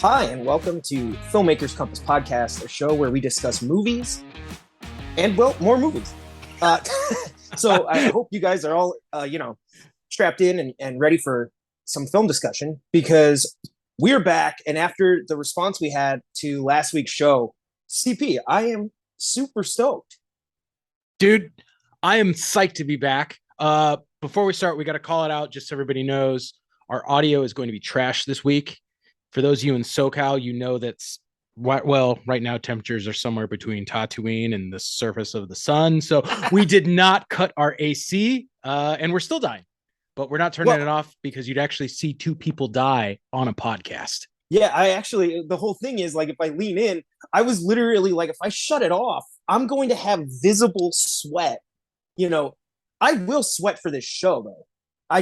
Hi, and welcome to Filmmakers Compass Podcast, a show where we discuss movies and, well, more movies. So I hope you guys are all, strapped in and ready for some film discussion because we're back. And after the response we had to last week's show, CP, I am super stoked. Dude, I am psyched to be back. Before we start, we got to call it out just so everybody knows our audio is going to be trash this week. For those of you in SoCal, you know that's right now temperatures are somewhere between Tatooine and the surface of the sun. So we did not cut our AC and we're still dying, but we're not turning it off because you'd actually see two people die on a podcast. Yeah, the whole thing is like, if I lean in, I was literally like, if I shut it off, I'm going to have visible sweat. I will sweat for this show though. I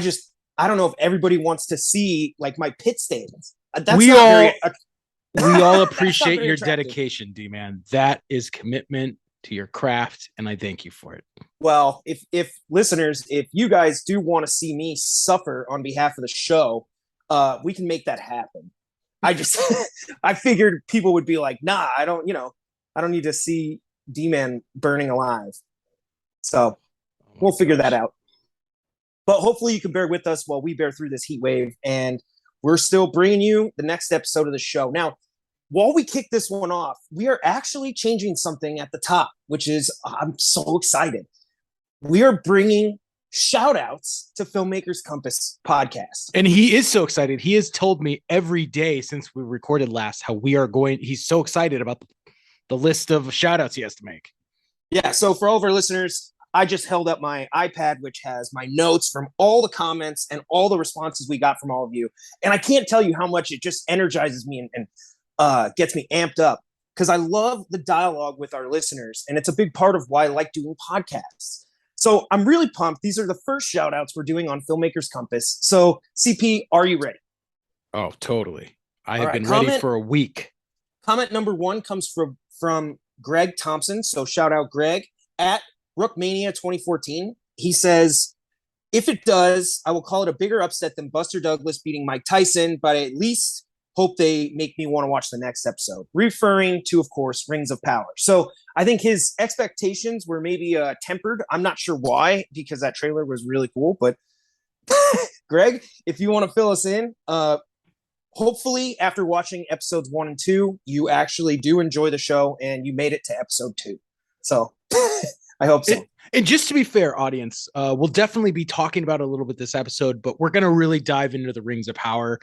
don't know if everybody wants to see like my pit stains. We all appreciate your dedication, D-Man. That is commitment to your craft, and I thank you for it. Well, if listeners, if you guys do want to see me suffer on behalf of the show, we can make that happen. I figured people would be like, nah, I don't need to see D-Man burning alive. So we'll figure that out. But hopefully you can bear with us while we bear through this heat wave, and we're still bringing you the next episode of the show. Now, while we kick this one off, we are actually changing something at the top, which is, I'm so excited. We are bringing shout outs to Filmmakers Compass podcast. And he is so excited. He has told me every day since we recorded last how he's so excited about the list of shout outs he has to make. Yeah. So for all of our listeners, I just held up my iPad, which has my notes from all the comments and all the responses we got from all of you. And I can't tell you how much it just energizes me and gets me amped up because I love the dialogue with our listeners. And it's a big part of why I like doing podcasts. So I'm really pumped. These are the first shout outs we're doing on Filmmakers Compass. So CP, are you ready? Oh, totally. I have been ready for a week. Comment number 1 comes from Greg Thompson. So shout out Greg at Rookmania 2014. He says, if it does, I will call it a bigger upset than Buster Douglas beating Mike Tyson, but I at least hope they make me want to watch the next episode. Referring to, of course, Rings of Power. So I think his expectations were maybe tempered. I'm not sure why, because that trailer was really cool. But Greg, if you want to fill us in, hopefully after watching episodes 1 and 2, you actually do enjoy the show and you made it to episode 2. So I hope so. And just to be fair, audience, we'll definitely be talking about it a little bit this episode, but we're going to really dive into the Rings of Power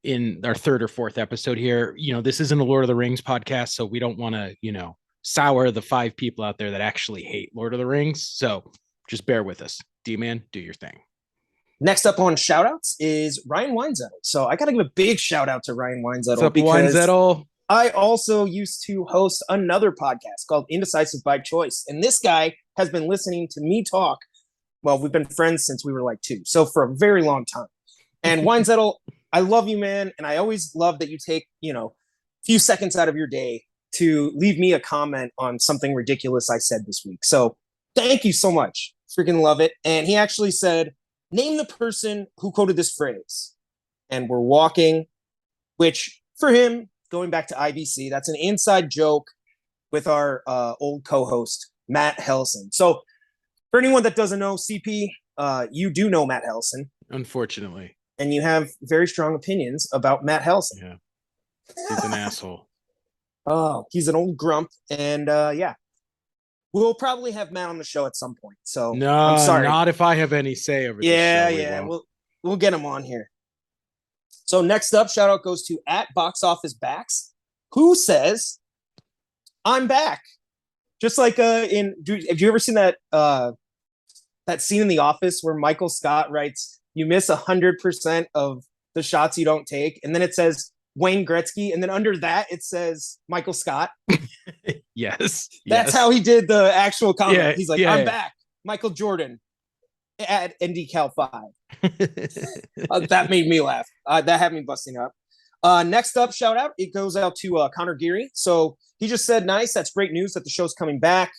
in our 3rd or 4th episode here. This isn't a Lord of the Rings podcast, so we don't want to, sour the 5 people out there that actually hate Lord of the Rings. So just bear with us. D-Man, do your thing. Next up on shout outs is Ryan Weinzel. So I got to give a big shout out to Ryan Weinzel. What's up, Weinzel? I also used to host another podcast called Indecisive by Choice. And this guy has been listening to me talk. Well, we've been friends since we were like 2. So for a very long time. And Weinzettel, I love you, man. And I always love that you take, a few seconds out of your day to leave me a comment on something ridiculous I said this week. So thank you so much. Freaking love it. And he actually said, name the person who quoted this phrase. And we're walking, which for him, going back to IBC, that's an inside joke with our old co-host, Matt Helson. So for anyone that doesn't know, CP, you do know Matt Helson. Unfortunately. And you have very strong opinions about Matt Helson. Yeah. He's an asshole. Oh, he's an old grump. And yeah, we'll probably have Matt on the show at some point. So no, I'm sorry. Not if I have any say over this show. Yeah. We'll get him on here. So next up, shout out goes to at Box Office Backs, who says, I'm back. Just like have you ever seen that scene in The Office where Michael Scott writes, you miss 100% of the shots you don't take. And then it says Wayne Gretzky. And then under that, it says Michael Scott. Yes. That's how he did the actual comment. Yeah, he's like, I'm back. Michael Jordan at NDCal 5. That made me laugh. That had me busting up. Next up, shout out. It goes out to Connor Geary. So he just said, nice. That's great news that the show's coming back.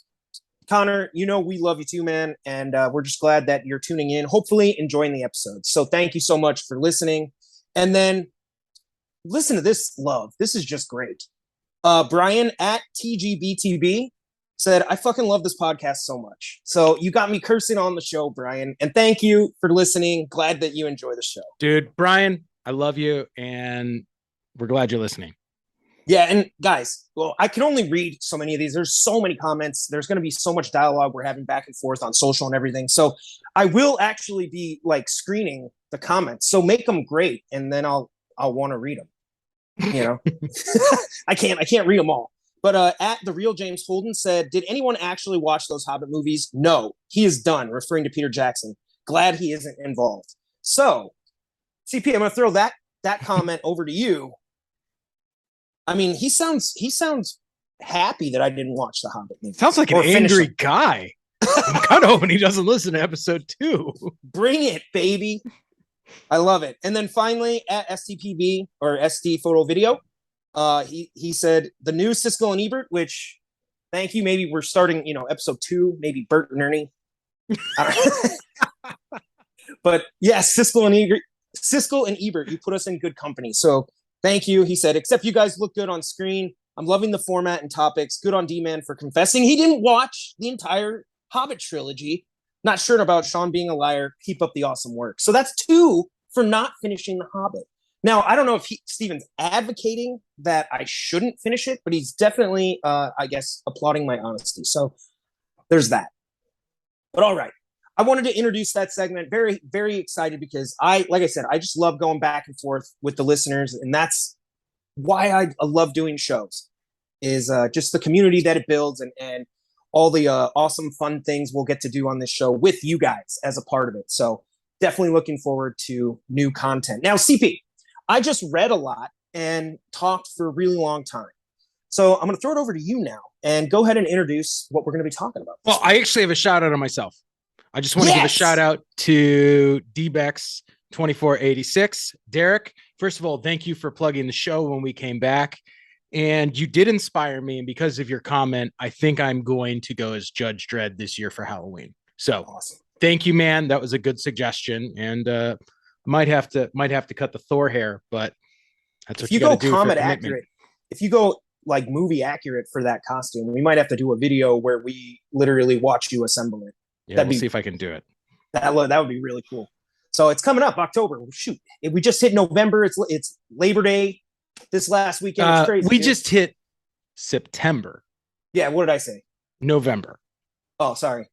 Connor, we love you too, man. And we're just glad that you're tuning in, hopefully enjoying the episode. So thank you so much for listening. And then listen to this love. This is just great. Brian at TGBTB said, I fucking love this podcast so much. So you got me cursing on the show, Brian. And thank you for listening. Glad that you enjoy the show. Dude, Brian, I love you. And we're glad you're listening. Yeah. And guys, well, I can only read so many of these. There's so many comments. There's going to be so much dialogue we're having back and forth on social and everything. So I will actually be like screening the comments. So make them great. And then I'll want to read them. You know, I can't read them all. But at the real James Holden said, did anyone actually watch those Hobbit movies? No, he is done, referring to Peter Jackson. Glad he isn't involved. So, CP, I'm going to throw that comment over to you. I mean, he sounds happy that I didn't watch the Hobbit movie. Sounds like an angry guy. I'm kind of hoping he doesn't listen to episode 2. Bring it, baby. I love it. And then finally at STPV or SD Photo Video, he said the new Siskel and Ebert, which thank you. Maybe we're starting, episode 2, maybe Bert and Ernie. But yes, Siskel and Ebert, you put us in good company. So thank you. He said, except you guys look good on screen. I'm loving the format and topics. Good on D-Man for confessing he didn't watch the entire Hobbit trilogy. Not sure about Sean being a liar. Keep up the awesome work. So that's 2 for not finishing The Hobbit. Now, I don't know if Steven's advocating that I shouldn't finish it, but he's definitely, I guess, applauding my honesty. So there's that. But all right. I wanted to introduce that segment. Very, very excited because like I said, I just love going back and forth with the listeners. And that's why I love doing shows, is just the community that it builds and all the awesome, fun things we'll get to do on this show with you guys as a part of it. So definitely looking forward to new content. Now, CP, I just read a lot and talked for a really long time. So I'm going to throw it over to you now and go ahead and introduce what we're going to be talking about. Well, I actually have a shout out on myself. I just want to give a shout out to DBEX2486. Derek, first of all, thank you for plugging the show when we came back. And you did inspire me. And because of your comment, I think I'm going to go as Judge Dredd this year for Halloween. So awesome. Thank you, man. That was a good suggestion. And might have to cut the Thor hair, but that's what you got to do. If you go comet accurate, if you go like movie accurate for that costume, we might have to do a video where we literally watch you assemble it. Yeah, we'll see if I can do it. That would be really cool. So it's coming up October. Shoot, we just hit November. It's Labor Day this last weekend. It's crazy. We just hit September. Yeah, what did I say? November. Oh, sorry.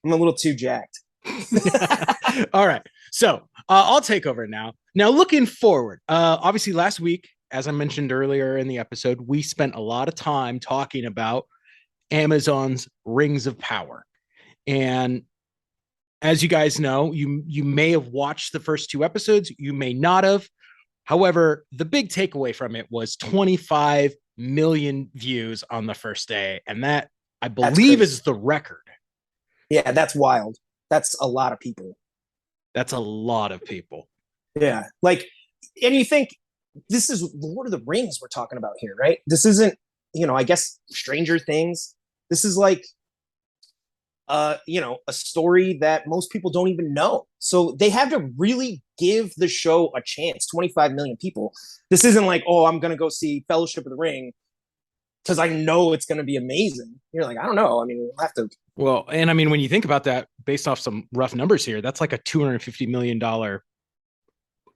I'm a little too jacked. All right. So I'll take over now. Now, looking forward, obviously last week, as I mentioned earlier in the episode, we spent a lot of time talking about Amazon's Rings of Power. And as you guys know, you may have watched the first 2 episodes. You may not have. However, the big takeaway from it was 25 million views on the first day. And that, I believe, is the record. Yeah, that's wild. That's a lot of people. That's a lot of people. Yeah. Like, and you think this is Lord of the Rings we're talking about here, right? This isn't, I guess Stranger Things. This is like, a story that most people don't even know. So they have to really give the show a chance. 25 million people. This isn't like, oh, I'm going to go see Fellowship of the Ring because I know it's going to be amazing. You're like, I don't know. I mean, we'll have to. Well, and I mean, when you think about that, based off some rough numbers here, that's like a $250 million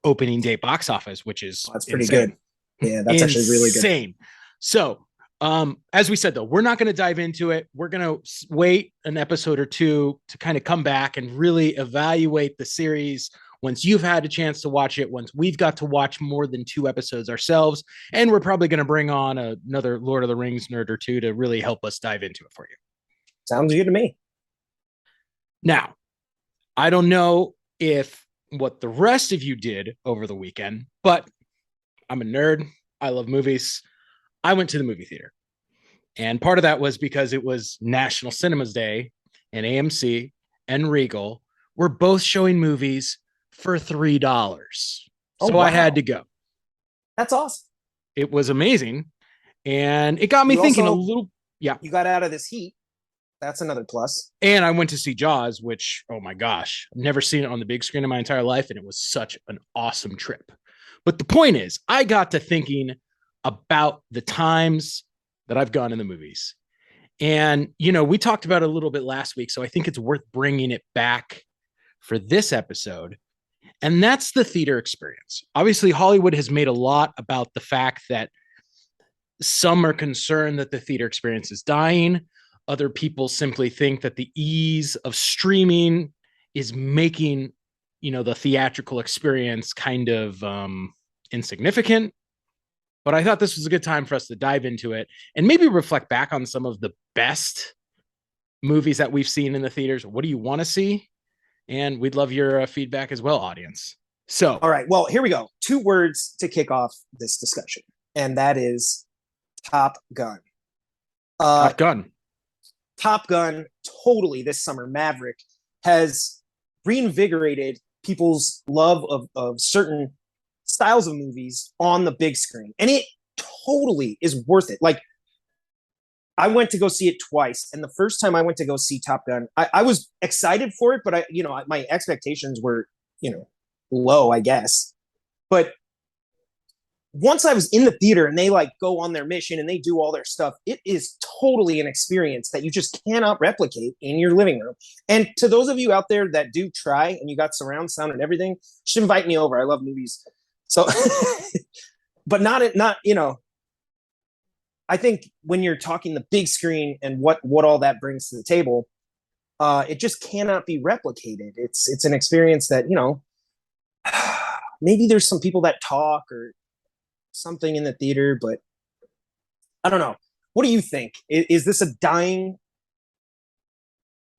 opening day box office, which is that's pretty good. Yeah, that's actually really good. Insane. So, as we said, though, we're not going to dive into it. We're going to wait an episode or 2 to kind of come back and really evaluate the series once you've had a chance to watch it, once we've got to watch more than 2 episodes ourselves. And we're probably going to bring on another Lord of the Rings nerd or 2 to really help us dive into it for you. Sounds good to me. Now, I don't know what the rest of you did over the weekend, but I'm a nerd. I love movies. I went to the movie theater, and part of that was because it was National Cinemas Day, and AMC and Regal were both showing movies for $3. So wow. I had to go. That's awesome. It was amazing. And it got me thinking a little. Yeah. You got out of this heat. That's another plus. And I went to see Jaws, which, oh my gosh, I've never seen it on the big screen in my entire life. And it was such an awesome trip. But the point is, I got to thinking about the times that I've gone in the movies. And, we talked about it a little bit last week, so I think it's worth bringing it back for this episode. And that's the theater experience. Obviously, Hollywood has made a lot about the fact that some are concerned that the theater experience is dying. Other people simply think that the ease of streaming is making, the theatrical experience kind of insignificant. But I thought this was a good time for us to dive into it and maybe reflect back on some of the best movies that we've seen in the theaters. What do you want to see? And we'd love your feedback as well, audience. So, all right, well, here we go. 2 words to kick off this discussion, and that is Top Gun. Top Gun. Top Gun, totally this summer, Maverick, has reinvigorated people's love of certain styles of movies on the big screen. And it totally is worth it. Like, I went to go see it twice. And the first time I went to go see Top Gun, I was excited for it, but my expectations were, low, I guess. But once I was in the theater and they go on their mission and they do all their stuff, it is totally an experience that you just cannot replicate in your living room. And to those of you out there that do try and you got surround sound and everything, should invite me over. I love movies. So, but not, I think when you're talking the big screen and what all that brings to the table, it just cannot be replicated. It's an experience that, maybe there's some people that talk or something in the theater, but I don't know. What do you think? Is this a dying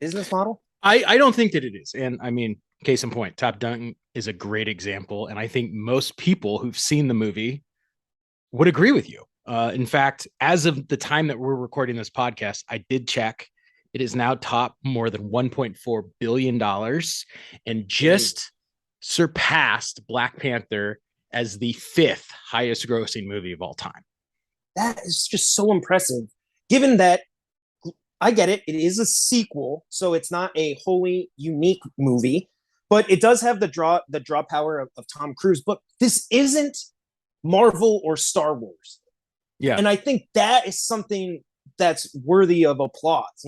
business model? I don't think that it is. And I mean, case in point, Top Gun is a great example. And I think most people who've seen the movie would agree with you. In fact, as of the time that we're recording this podcast, I did check. It is now top more than $1.4 billion and just surpassed Black Panther as the 5th highest grossing movie of all time. That is just so impressive. Given that, I get it, it is a sequel, so it's not a wholly unique movie, but it does have the draw power of Tom Cruise. But this isn't Marvel or Star Wars. Yeah. And I think that is something that's worthy of applause.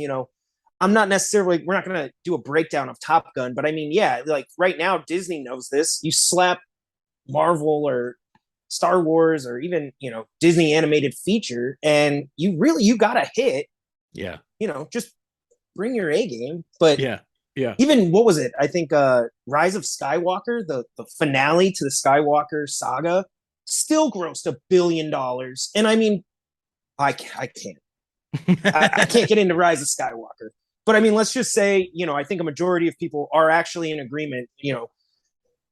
I'm not necessarily, we're not going to do a breakdown of Top Gun, but I mean, yeah, right now, Disney knows this. You slap Marvel or Star Wars or even, Disney animated feature, and you got a hit. Yeah. Just bring your A game. But yeah. Even, what was it? I think Rise of Skywalker, the finale to the Skywalker saga, still grossed $1 billion. And I mean, I can't. I can't get into Rise of Skywalker. But I mean, let's just say, I think a majority of people are actually in agreement,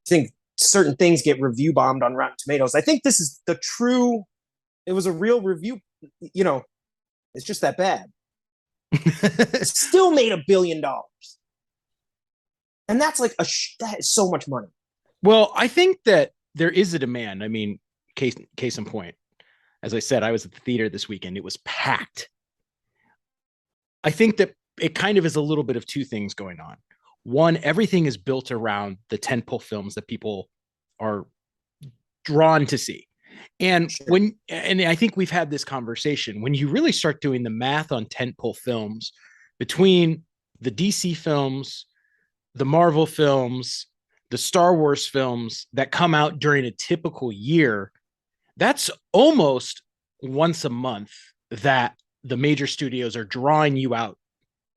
think certain things get review bombed on Rotten Tomatoes. I think this is it was a real review, it's just that bad. Still made $1 billion. And that's that is so much money. Well, I think that there is a demand. I mean, case in point, as I said, I was at the theater this weekend. It was packed. I think that it kind of is a little bit of two things going on. One, everything is built around the tentpole films that people are drawn to see. And and I think we've had this conversation, when you really start doing the math on tentpole films between the DC films, the Marvel films, the Star Wars films that come out during a typical year, that's almost once a month that the major studios are drawing you out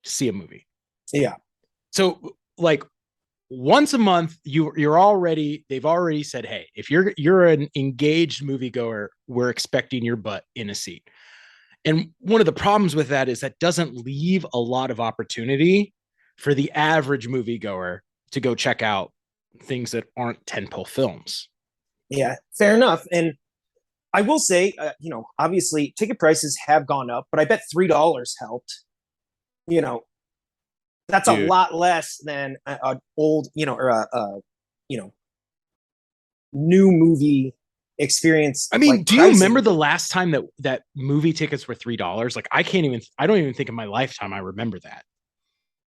to see a movie. Yeah. So once a month, they've already said, hey, if you're an engaged moviegoer, we're expecting your butt in a seat. And one of the problems with that is that doesn't leave a lot of opportunity for the average moviegoer to go check out things that aren't tentpole films. Yeah, fair enough. And I will say, obviously ticket prices have gone up, but I bet $3 helped. That's a lot less than an old, or a new movie experience. I mean, do you remember the last time that movie tickets were $3? I don't even think in my lifetime I remember that.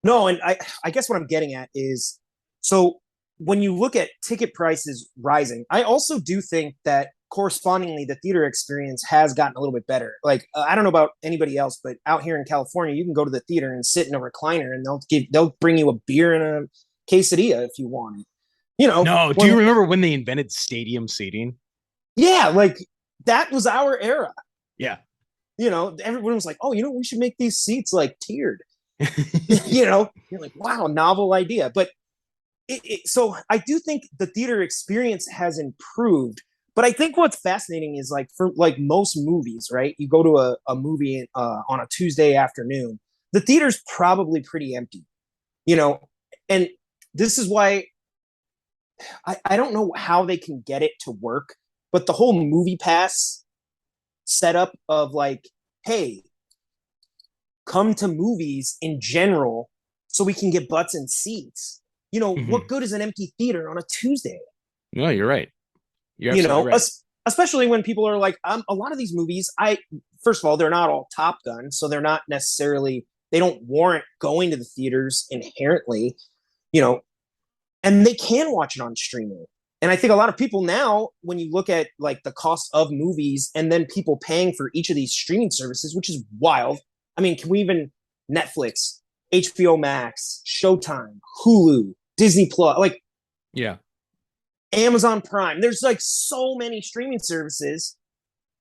No, and I guess what I'm getting at is, so when you look at ticket prices rising, I also do think that correspondingly the theater experience has gotten a little bit better. Like I don't know about anybody else, but out here in California, you can go to the theater and sit in a recliner, and they'll bring you a beer and a quesadilla if you want it. You know, No, do you remember when they invented stadium seating? Yeah, like that was our era. Yeah. You know, everyone was like, "Oh, we should make these seats like tiered." You're like, "Wow, novel idea." But so I do think the theater experience has improved. But I think what's fascinating is like for like most movies, right? You go to a movie on a Tuesday afternoon, the theater's probably pretty empty, and this is why I don't know how they can get it to work, but the whole movie pass setup of like, hey, come to movies in general so we can get butts and seats. What good is an empty theater on a Tuesday? No, you're right. You're absolutely right. Especially when people are like, a lot of these movies, first of all, they're not all Top Gun, so they're not necessarily, they don't warrant going to the theaters inherently, and they can watch it on streaming. And I think a lot of people now, when you look at like the cost of movies and then people paying for each of these streaming services, which is wild. I mean, can we even Netflix, HBO Max, Showtime, Hulu, Disney Plus, like, yeah, Amazon Prime. There's like so many streaming services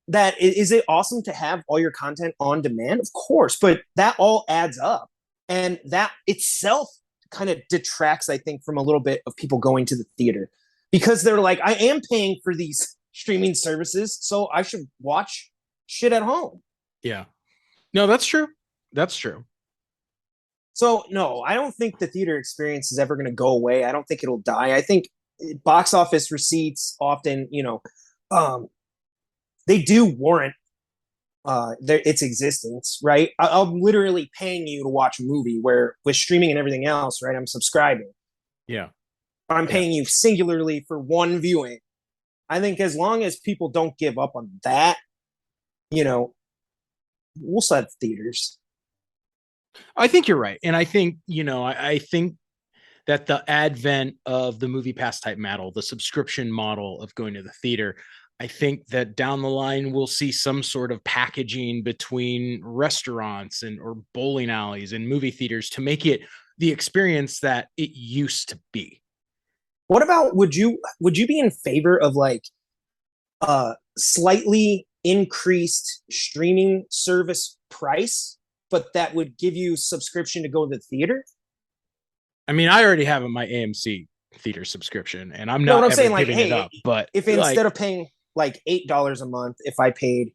that is it awesome to have all your content on demand? Of course, but that all adds up. And that itself kind of detracts, I think, from a little bit of people going to the theater because they're like, I am paying for these streaming services, so I should watch shit at home. Yeah. No, that's true. That's true. So, no, I don't think the theater experience is ever going to go away. I don't think it'll die. I think box office receipts often, they do warrant its existence, right? I'm literally paying you to watch a movie where with streaming and everything else, right? I'm subscribing. Yeah. I'm paying you singularly for one viewing. I think as long as people don't give up on that, we'll set theaters. I think you're right. And I think, I think that the advent of the movie pass type model, the subscription model of going to the theater, I think that down the line, we'll see some sort of packaging between restaurants or bowling alleys and movie theaters to make it the experience that it used to be. What about, would you be in favor of like slightly increased streaming service price, but that would give you subscription to go to the theater? I mean, I already have my AMC theater subscription, and I'm not saying, like, giving hey, it up. But if instead of paying like $8 a month, if I paid,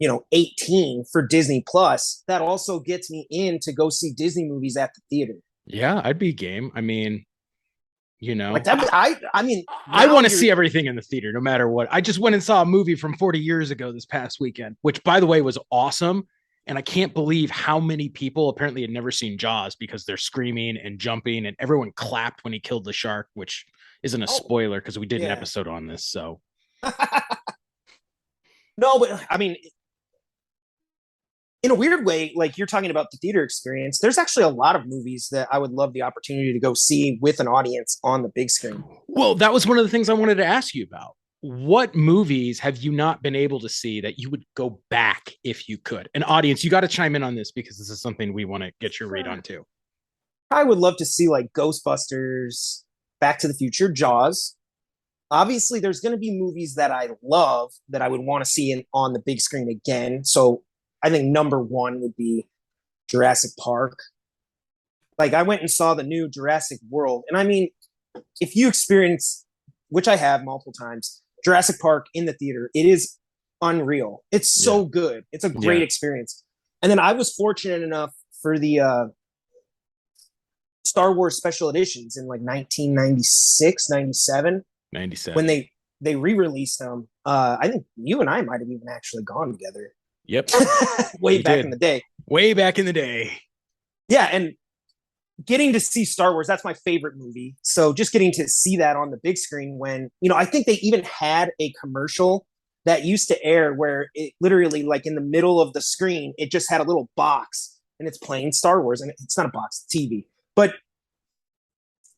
$18 for Disney Plus, that also gets me in to go see Disney movies at the theater. Yeah, I'd be game. I mean, like that, I mean, I want to see everything in the theater, no matter what. I just went and saw a movie from 40 years ago this past weekend, which, by the way, was awesome. And I can't believe how many people apparently had never seen Jaws because they're screaming and jumping and everyone clapped when he killed the shark, which isn't a spoiler because we did an episode on this. So no, but I mean, in a weird way, like you're talking about the theater experience, there's actually a lot of movies that I would love the opportunity to go see with an audience on the big screen. Well, that was one of the things I wanted to ask you about. What movies have you not been able to see that you would go back if you could? An audience, you got to chime in on this because this is something we want to get your read on too. I would love to see like Ghostbusters, Back to the Future, Jaws. Obviously, there's going to be movies that I love that I would want to see on the big screen again. So I think number one would be Jurassic Park. Like I went and saw the new Jurassic World. And I mean, if you experience, which I have multiple times, Jurassic Park in the theater, it is unreal. It's so good. It's a great experience. And then I was fortunate enough for the Star Wars special editions in like 1996, 97. 97. When they re-released them. I think you and I might have even actually gone together. Yep. Way back in the day. Way back in the day. Yeah, and getting to see Star Wars, that's my favorite movie. So just getting to see that on the big screen when, I think they even had a commercial that used to air where it literally like in the middle of the screen, it just had a little box and it's playing Star Wars. And it's not a box, it's TV. But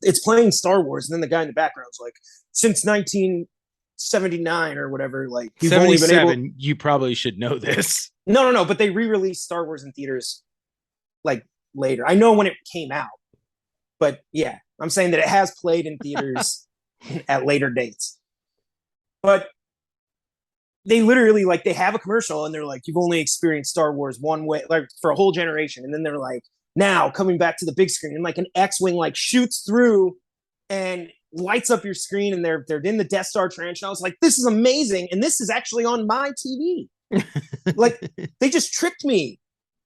it's playing Star Wars, and then the guy in the background's like, since 1979 or whatever, like you've only been able. You probably should know this. No, but they re-released Star Wars in theaters like later. I know when it came out, but yeah, I'm saying that it has played in theaters at later dates. But they literally like they have a commercial and they're like, you've only experienced Star Wars one way, like for a whole generation, and then they're like, now coming back to the big screen, and like an X-wing like shoots through and lights up your screen, and they're in the Death Star trench. And I was like, this is amazing, and this is actually on my TV. Like they just tricked me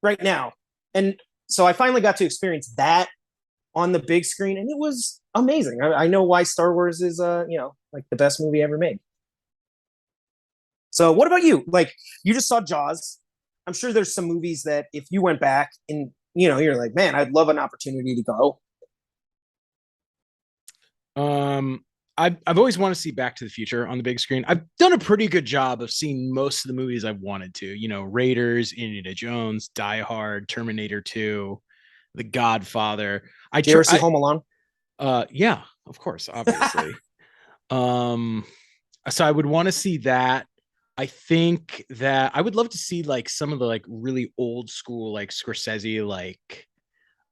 right now, and so I finally got to experience that on the big screen, and it was amazing. I know why Star Wars is like the best movie ever made. So what about you? Like you just saw Jaws. I'm sure there's some movies that if you went back and you're like, man, I'd love an opportunity to go. I've always wanted to see Back to the Future on the big screen. I've done a pretty good job of seeing most of the movies I've wanted to. Raiders, Indiana Jones, Die Hard, Terminator 2, The Godfather. Did you ever see Home Alone? Yeah, of course, obviously. So I would want to see that. I think that I would love to see like some of the like really old school like Scorsese like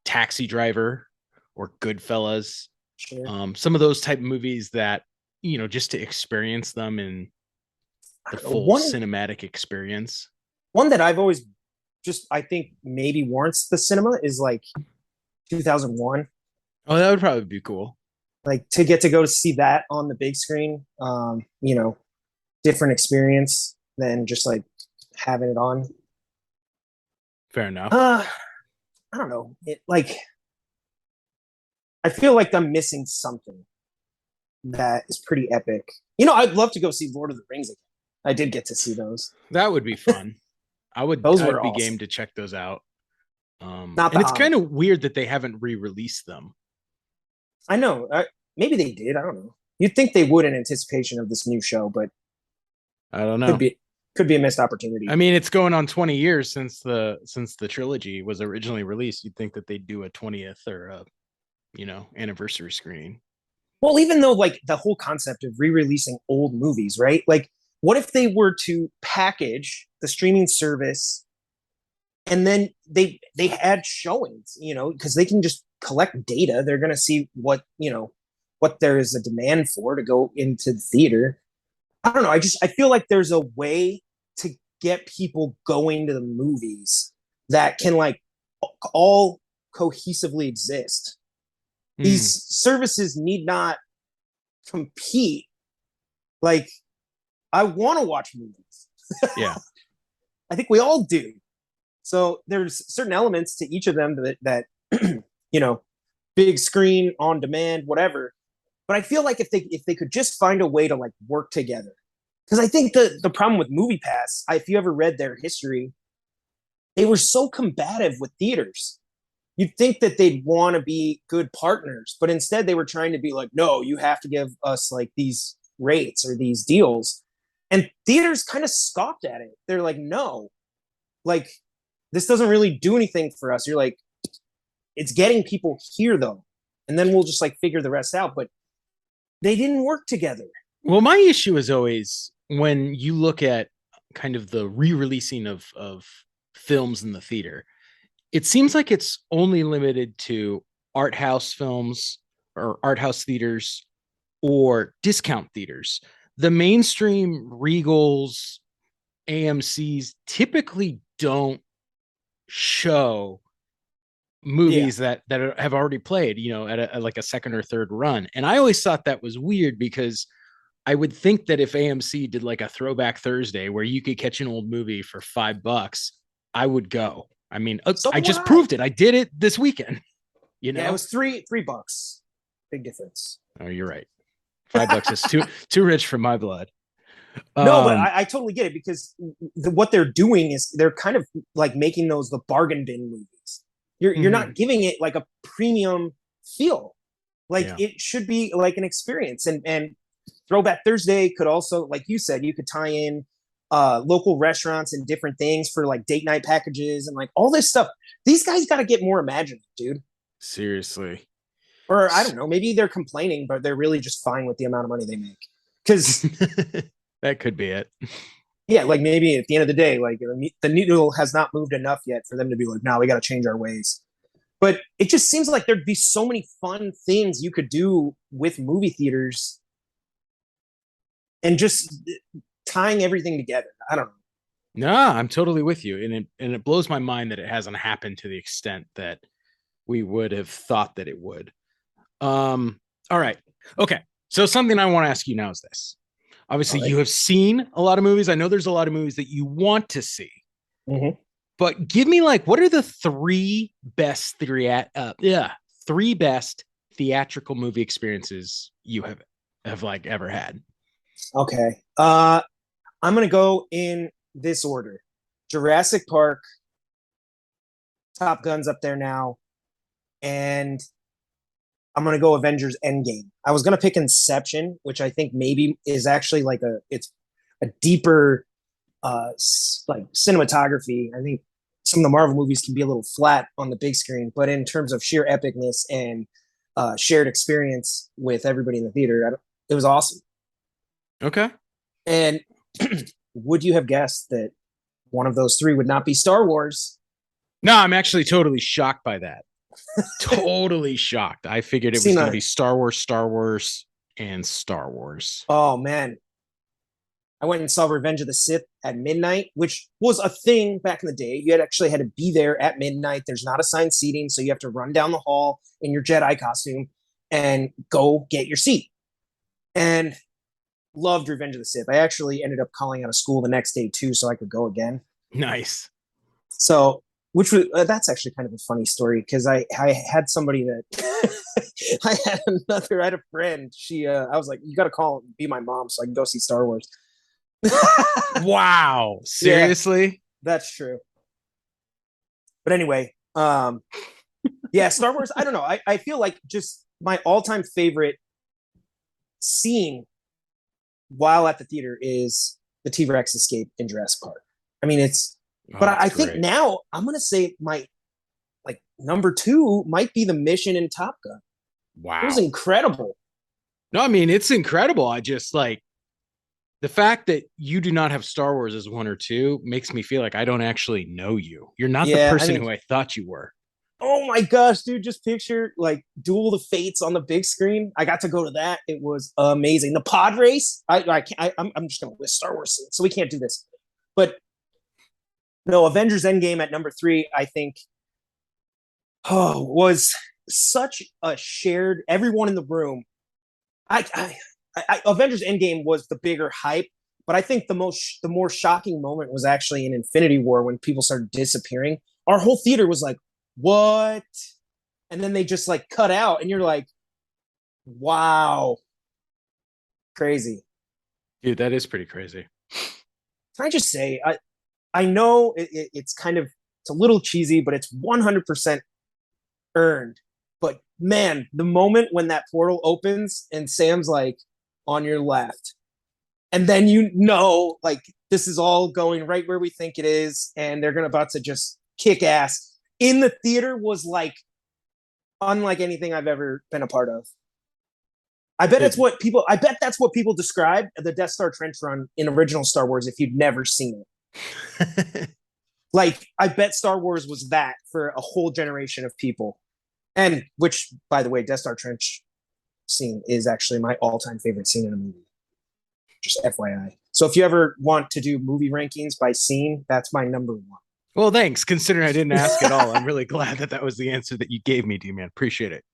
Taxi Driver or Goodfellas. Sure. Some of those type of movies that just to experience them in the full cinematic experience. One that I've always I think maybe warrants the cinema is like 2001. Oh, that would probably be cool. Like to get to go to see that on the big screen. Different experience than just like having it on. Fair enough. I don't know. I feel like I'm missing something that is pretty epic. I'd love to go see Lord of the Rings again. I did get to see those. That would be fun. I would be awesome. Game to check those out. And it's kind of weird that they haven't re-released them. I know. Maybe they did. I don't know. You'd think they would in anticipation of this new show, but I don't know. Could be a missed opportunity. I mean, it's going on 20 years since the trilogy was originally released. You'd think that they'd do a 20th or a anniversary screening. Well, even though like the whole concept of re-releasing old movies, right? Like, what if they were to package the streaming service and then they had showings, because they can just collect data. They're going to see what there is a demand for to go into the theater. I don't know. I feel like there's a way to get people going to the movies that can like all cohesively exist. These services need not compete. Like, I want to watch movies. Yeah. I think we all do. So there's certain elements to each of them that big screen, on demand, whatever. But I feel like if they could just find a way to like work together, because I think the problem with MoviePass, if you ever read their history, they were so combative with theaters. You'd think that they'd want to be good partners, but instead they were trying to be like, no, you have to give us like these rates or these deals. And theaters kind of scoffed at it. They're like, no, like this doesn't really do anything for us. You're like, it's getting people here though. And then we'll just like figure the rest out. But they didn't work together. Well, my issue is always when you look at kind of the re-releasing of films in the theater, it seems like it's only limited to art house films or art house theaters or discount theaters. The mainstream Regals, AMCs typically don't show movies that have already played, at like a second or third run. And I always thought that was weird because I would think that if AMC did like a throwback Thursday where you could catch an old movie for $5, I would go. I mean, I just proved it. I did it this weekend. Yeah, it was $3. Big difference. Oh, you're right. $5 is too rich for my blood. No, but I totally get it because what they're doing is they're kind of like making those the bargain bin movies. You're not giving it like a premium feel. Like it should be like an experience. And Throwback Thursday could also, like you said, you could tie in local restaurants and different things for like date night packages and like all this stuff. These guys got to get more imaginative, dude. Seriously. Or I don't know, maybe they're complaining, but they're really just fine with the amount of money they make. Because That could be it. yeah, like maybe at the end of the day, like the needle has not moved enough yet for them to be like, no, we got to change our ways. But it just seems like there'd be so many fun things you could do with movie theaters and just tying everything together. I don't know. No, I'm totally with you. And it blows my mind that it hasn't happened to the extent that we would have thought that it would. All right. Okay. So something I want to ask you now is this. Obviously, Right. you have seen a lot of movies. I know there's a lot of movies that you want to see. Mm-hmm. But give me what are the three best theatrical movie experiences you have ever had? Okay. I'm gonna go in this order. Jurassic Park, Top Gun's up there now, and I'm gonna go Avengers End Game. I was gonna pick Inception, which I think maybe is actually it's a deeper like cinematography. I think some of the Marvel movies can be a little flat on the big screen, but in terms of sheer epicness and shared experience with everybody in the theater, it was awesome. Okay. And would you have guessed that one of those three would not be Star Wars? No, I'm actually totally shocked by that. Totally shocked. I figured it was going to be Star Wars, and Star Wars. Oh, man. I went and saw Revenge of the Sith at midnight, which was a thing back in the day. You actually had to be there at midnight. There's not assigned seating, so you have to run down the hall in your Jedi costume and go get your seat. And loved Revenge of the Sith. I actually ended up calling out of school the next day too, so I could go again. Nice. So, which was that's actually kind of a funny story because I had somebody that I had a friend. I was like, you got to call and be my mom so I can go see Star Wars. Wow, seriously? Yeah, that's true. But anyway, yeah, Star Wars. I don't know. I feel like just my all-time favorite scene while at the theater is the T-Rex escape in Jurassic Park. I mean, but I think now I'm gonna say my number two might be the mission in Top Gun. Wow, it was incredible. No, I mean it's incredible. I just the fact that you do not have Star Wars as one or two makes me feel like I don't actually know you. You're not the person who I thought you were. Oh my gosh, dude, just picture Duel of the Fates on the big screen. I got to go to that. It was amazing. The pod race. I'm just gonna list Star Wars, so we can't do this. But no, Avengers End Game at number 3, I think was such a shared, everyone in the room. Avengers End Game was the bigger hype, but I think the more shocking moment was actually in Infinity War when people started disappearing. Our whole theater was like, what? And then they just cut out, and you're like, wow, crazy, dude. That is pretty crazy. Can I just say, I know it's a little cheesy, but it's 100% earned. But man, the moment when that portal opens and Sam's on your left, and then this is all going right where we think it is, and they're about to just kick ass. In the theater was unlike anything I've ever been a part of. I bet that's what people describe the Death Star trench run in original Star Wars if you'd never seen it. I bet Star Wars was that for a whole generation of people. And which, by the way, Death Star trench scene is actually my all-time favorite scene in a movie. Just FYI. So if you ever want to do movie rankings by scene, that's my number 1. Well, thanks. Considering I didn't ask at all, I'm really glad that was the answer that you gave me, D-Man. Appreciate it.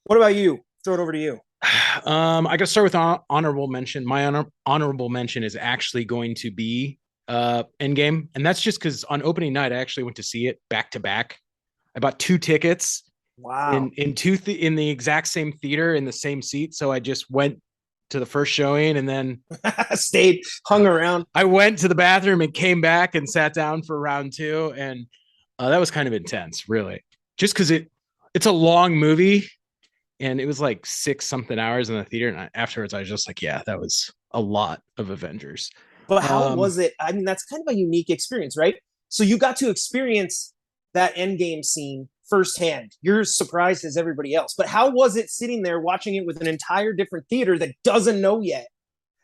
What about you? Throw it over to you. I got to start with honorable mention. My honorable mention is actually going to be Endgame, and that's just because on opening night I actually went to see it back to back. I bought 2 tickets. Wow. In the exact same theater in the same seat, so I just went to the first showing and then hung around. I went to the bathroom and came back and sat down for round 2, and that was kind of intense, really, just because it's a long movie. And it was 6-something hours in the theater. And afterwards, I was just yeah, that was a lot of Avengers. But how was it? I mean, that's kind of a unique experience, right? So you got to experience that Endgame scene firsthand. You're surprised as everybody else. But how was it sitting there watching it with an entire different theater that doesn't know yet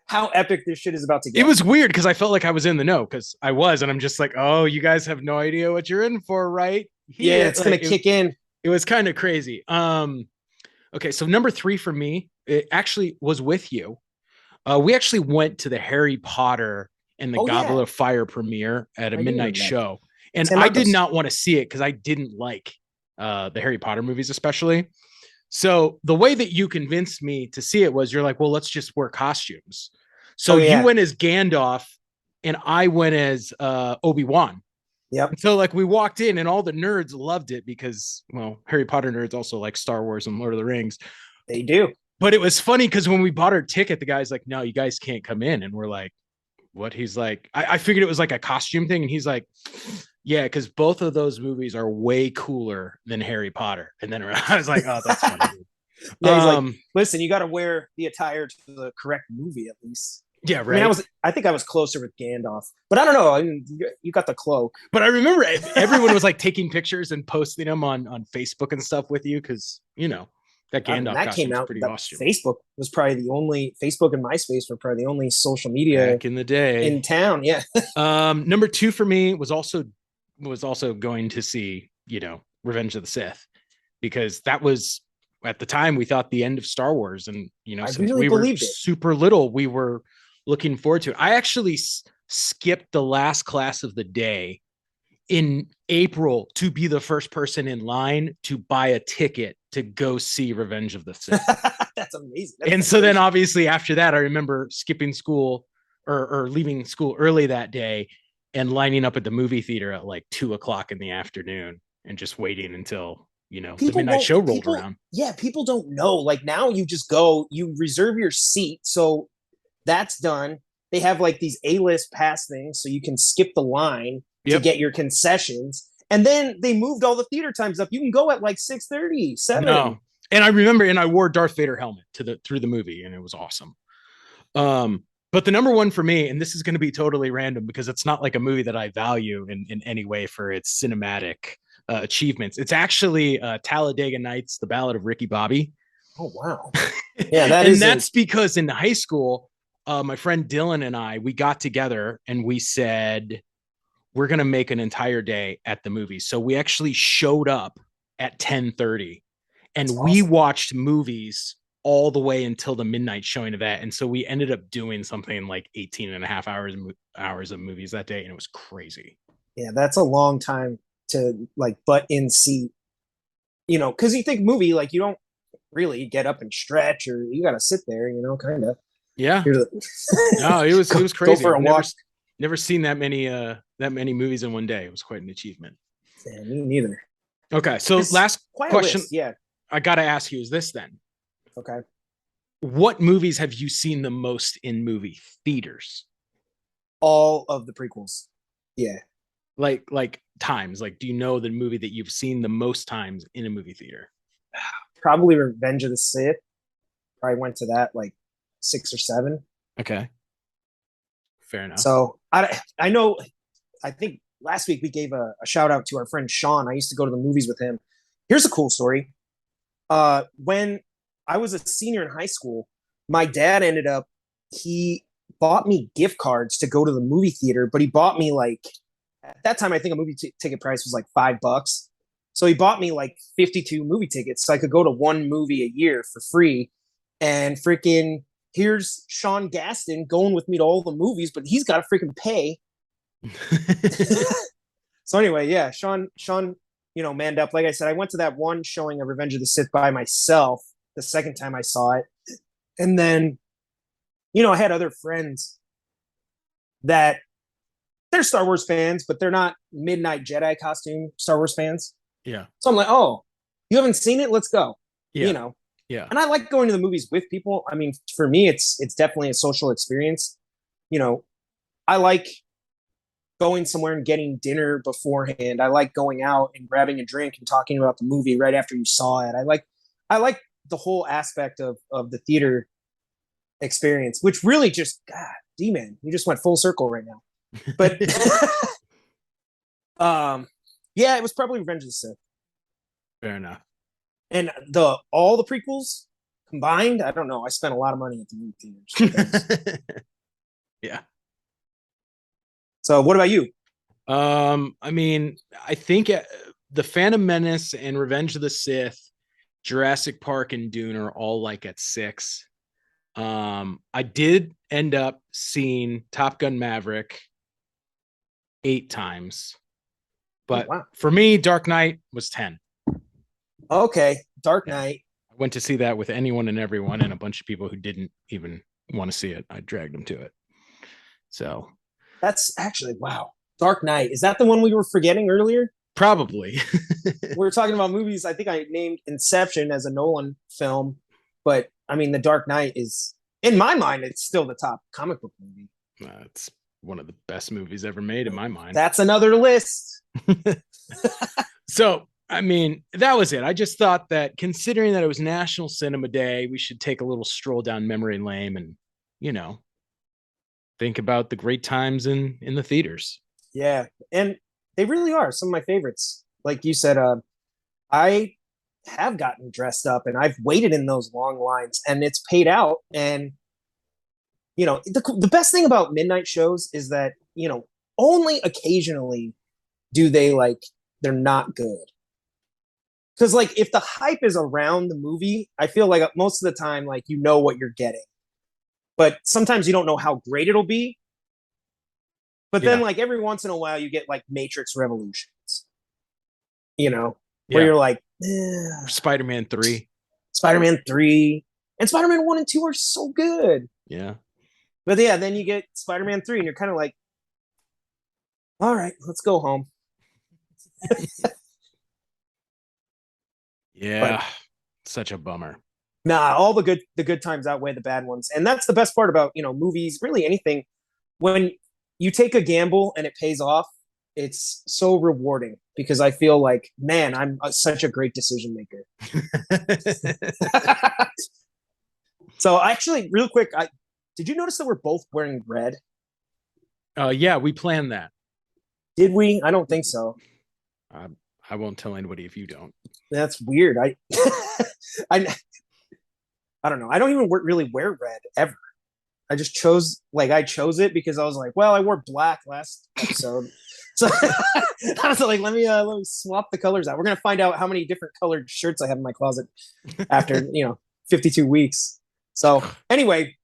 how epic this shit is about to get? It was weird because I felt like I was in the know because I was, and I'm just like, oh, you guys have no idea what you're in for, right? Yeah, it's gonna kick in. It was kind of crazy. Okay, so number 3 for me, it actually was with you. We actually went to the Harry Potter and the Goblet of Fire premiere at a midnight show. And I did not want to see it because I didn't like the Harry Potter movies, especially. So the way that you convinced me to see it was you're like, well, let's just wear costumes. So you went as Gandalf and I went as Obi-Wan. Yep. And so like we walked in and all the nerds loved it because, well, Harry Potter nerds also like Star Wars and Lord of the Rings. They do. But it was funny because when we bought our ticket, the guy's like, no, you guys can't come in. And we're like, what? He's like, I figured it was like a costume thing. And he's like, yeah, because both of those movies are way cooler than Harry Potter. And then I was like, oh, that's funny. Yeah, he's like, listen, you got to wear the attire to the correct movie at least. Yeah, right. I mean, I think I was closer with Gandalf, but I don't know. I mean, you got the cloak. But I remember everyone was like taking pictures and posting them on Facebook and stuff with you because, you know, that Gandalf that came out. Pretty awesome. Facebook was probably the only, Facebook and MySpace were probably the only social media back in the day in town. Yeah. Number 2 for me was also going to see, you know, Revenge of the Sith, because that was at the time we thought the end of Star Wars. And, you know, since we were super little, we were looking forward to it. I actually skipped the last class of the day in April to be the first person in line to buy a ticket to go see Revenge of the Sith. That's amazing. So then obviously after that, I remember skipping school or leaving school early that day and lining up at the movie theater at like 2:00 in the afternoon and just waiting until, you know, the midnight show rolled around. Yeah. People don't know. Like now you just go, you reserve your seat. So that's done. They have like these A-list pass things so you can skip the line to get your concessions. And then they moved all the theater times up. You can go at like 6:30, 7. No. And I remember, and I wore Darth Vader helmet through the movie, and it was awesome. But the number 1 for me, and this is going to be totally random because it's not like a movie that I value in any way for its cinematic achievements. It's actually Talladega Nights, the Ballad of Ricky Bobby. Oh, wow. Yeah, that's because in high school, my friend Dylan and I, we got together and we said, we're going to make an entire day at the movie. So we actually showed up at 10:30 and we watched movies all the way until the midnight showing of that. And so we ended up doing something like 18 and a half hours of movies that day. And it was crazy. Yeah, that's a long time to like butt in seat, you know, because you think movie, like you don't really get up and stretch or you got to sit there, you know, kind of. Yeah. No, it was crazy. Go for a walk. Never seen that many movies in one day. It was quite an achievement. Yeah, me neither. Okay, so last question. Yeah, I got to ask you is this then? Okay. What movies have you seen the most in movie theaters? All of the prequels. Yeah. Like times. Like, do you know the movie that you've seen the most times in a movie theater? Probably Revenge of the Sith. Probably went to that like 6 or 7. Okay. Fair enough. So I know, I think last week we gave a shout out to our friend Sean. I used to go to the movies with him. Here's a cool story. When I was a senior in high school, my dad he bought me gift cards to go to the movie theater, but he bought me like, at that time, I think a movie ticket price was like $5. So he bought me like 52 movie tickets so I could go to one movie a year for free. And freaking, here's Sean Gaston going with me to all the movies, but he's got to freaking pay. So anyway, yeah, Sean, you know, manned up. Like I said, I went to that one showing of Revenge of the Sith by myself the second time I saw it. And then, you know, I had other friends that they're Star Wars fans, but they're not Midnight Jedi costume Star Wars fans. Yeah. So I'm like, oh, you haven't seen it? Let's go. Yeah. You know? Yeah. And I like going to the movies with people. I mean, for me, it's definitely a social experience. You know, I like going somewhere and getting dinner beforehand. I like going out and grabbing a drink and talking about the movie right after you saw it. I like the whole aspect of the theater experience, which really just, God, D-man, you just went full circle right now. But yeah, it was probably Revenge of the Sith. Fair enough. And all the prequels combined, I don't know. I spent a lot of money at the movie theaters. Yeah. So what about you? I mean, I think the Phantom Menace and Revenge of the Sith, Jurassic Park, and Dune are all like at 6. I did end up seeing Top Gun Maverick 8 times, but wow. For me, Dark Knight was 10. Okay, Dark Knight. I went to see that with anyone and everyone, and a bunch of people who didn't even want to see it. I dragged them to it. So that's actually wow. Dark Knight. Is that the one we were forgetting earlier? Probably. We were talking about movies. I think I named Inception as a Nolan film, but I mean, The Dark Knight is, in my mind, it's still the top comic book movie. It's one of the best movies ever made in my mind. That's another list. So, I mean, that was it. I just thought that considering that it was National Cinema Day, we should take a little stroll down memory lane and, think about the great times in the theaters. Yeah. And they really are some of my favorites. Like you said, I have gotten dressed up and I've waited in those long lines and it's paid out. And, the best thing about midnight shows is that, only occasionally do they're not good. Because, if the hype is around the movie, I feel like most of the time, what you're getting. But sometimes you don't know how great it'll be. But then, every once in a while, you get, Matrix Revolutions. Where you're like, Spider-Man 3. Spider-Man 3. And Spider-Man 1 and 2 are so good. Yeah. But yeah, then you get Spider-Man 3 and you're kind of like, all right, let's go home. Yeah. Such a bummer. Nah, all the good times outweigh the bad ones. And that's the best part about, movies, really anything. When you take a gamble and it pays off, it's so rewarding because I feel like, man, I'm such a great decision maker. So actually, real quick, did you notice that we're both wearing red? Yeah, we planned that. Did we? I don't think so. I won't tell anybody if you don't. That's weird. I don't know. I don't even really wear red ever. I just chose it because I was like, well, I wore black last episode. So I was like, let me swap the colors out. We're gonna find out how many different colored shirts I have in my closet after 52 weeks. So anyway,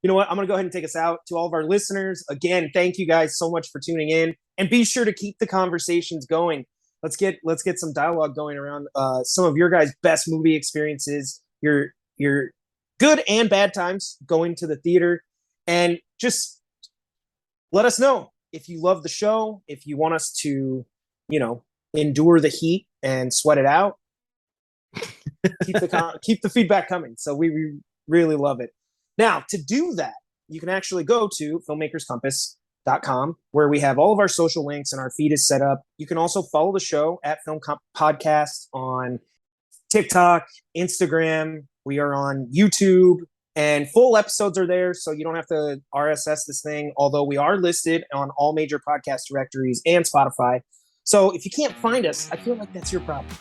you know what? I'm gonna go ahead and take us out. To all of our listeners, again, thank you guys so much for tuning in, and be sure to keep the conversations going. Let's get some dialogue going around some of your guys' best movie experiences, your good and bad times going to the theater, and just let us know if you love the show, if you want us to, endure the heat and sweat it out. Keep the feedback coming. So we really love it. Now, to do that, you can actually go to filmmakerscompass.com, where we have all of our social links and our feed is set up. You can also follow the show at Film Podcast on TikTok, Instagram. We are on YouTube, and full episodes are there, so you don't have to RSS this thing, although we are listed on all major podcast directories and Spotify. So if you can't find us, I feel like that's your problem.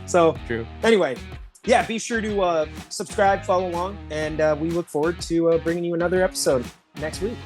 So true. Anyway, yeah, be sure to subscribe, follow along, and we look forward to bringing you another episode next week.